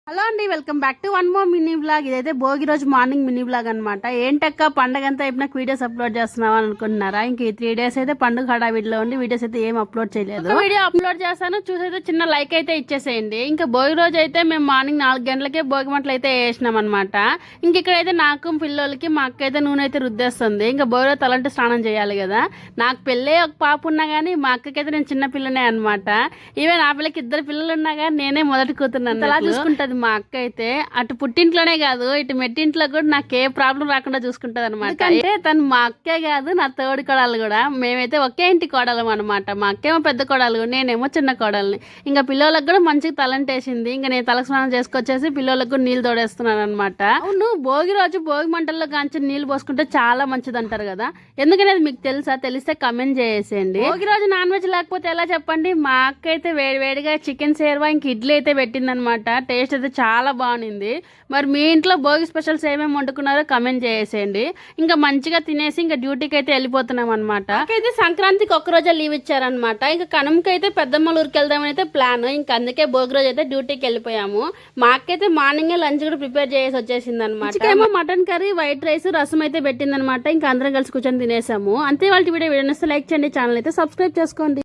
Hello అండి, welcome back to one more mini blog. ఇదైతే భోగి రోజు మార్నింగ్ మినీ బ్లాగ్ అనమాట. ఏంటక్క పండగ అంతా అయిపోయినా వీడియోస్ అప్లోడ్ చేస్తున్నావు అనుకుంటున్నారా? ఇంక ఈ 3 days అయితే పండుగ హడావిడిలో ఉండి వీడియోస్ అయితే ఏం అప్లోడ్ చేయలేదు. వీడియో అప్లోడ్ చేస్తాను, చూసైతే చిన్న లైక్ అయితే ఇచ్చేసేయండి. ఇంకా భోగి రోజు అయితే మేము మార్నింగ్ 4 గంటలకే భోగి మంటలు అయితే వేసినాం అనమాట. ఇంక ఇక్కడైతే నాకు పిల్లలకి మా అక్క అయితే నూనె అయితే రుద్దేస్తుంది. ఇంకా భోగి రోజు తలంటే స్నానం చేయాలి కదా. నాకు పెళ్ళే ఒక పాప ఉన్నా కానీ మా అక్కకైతే నేను చిన్న పిల్లనే అనమాట. ఈవెన్ ఆ పిల్లకి 2 పిల్లలు ఉన్నా కానీ నేనే మొదటి కూతున్నాను. అలా చూసుకుంటది మా అక్క అయితే. అటు పుట్టింట్లోనే కాదు ఇటు మెట్టింట్లో కూడా నాకు ఏ ప్రాబ్లం రాకుండా చూసుకుంటది అనమాట. అంటే తను మా అక్కే కాదు నా తోడి కోడలు కూడా. మేమైతే ఒకే ఇంటి కోడలం అనమాట. మా అక్కేమో పెద్ద కోడలు, నేనేమో చిన్న కోడల్ని. ఇంకా పిల్లలకు కూడా మంచిగా తలంటేసింది. ఇంకా నేను తల స్నానం చేసుకొచ్చేసి పిల్లలకు కూడా నీళ్ళు తోడేస్తున్నాను అనమాట. అవును, భోగి రోజు భోగి మంటల్లో కాంచి నీళ్ళు పోసుకుంటే చాలా మంచిది అంటారు కదా. ఎందుకనేది మీకు తెలుసా? తెలిస్తే కమెంట్ చేసేయండి. భోగి రోజు నాన్ వెజ్ లేకపోతే ఎలా చెప్పండి? మా అక్క అయితే వేడివేడిగా చికెన్ సేర్వా ఇంక ఇడ్లీ అయితే పెట్టిందనమాట. టేస్ట్ అయితే చాలా బాగుంది. మరి మీ ఇంట్లో భోగి స్పెషల్స్ ఏమేమి వండుకున్నారో కమెంట్ చేసేయండి. ఇంకా మంచిగా తినేసి ఇంకా డ్యూటీకి అయితే వెళ్ళిపోతున్నాం అనమాట. అయితే సంక్రాంతికి ఒక్కరోజే లీవ్ ఇచ్చారనమాట. ఇంకా కనుమకి అయితే పెద్దమ్మల ఊరికి వెళ్దామని అయితే ప్లాన్. ఇంకా అందుకే భోగి రోజు అయితే డ్యూటీకి వెళ్ళిపోయాము. మా అక్కైతే మార్నింగే లంచ్ కూడా ప్రిపేర్ చేసి వచ్చేసింది అనమాట. ఏమో మటన్ కర్రీ, వైట్ రైస్, రసం అయితే పెట్టిందనమాట. ఇంకా అందరం కలిసి కూర్చొని తినేసాము. అంతే వాళ్ళ వీడియో నచ్చితే లైక్ చేయండి, ఛానల్ అయితే సబ్స్క్రైబ్ చేసుకోండి.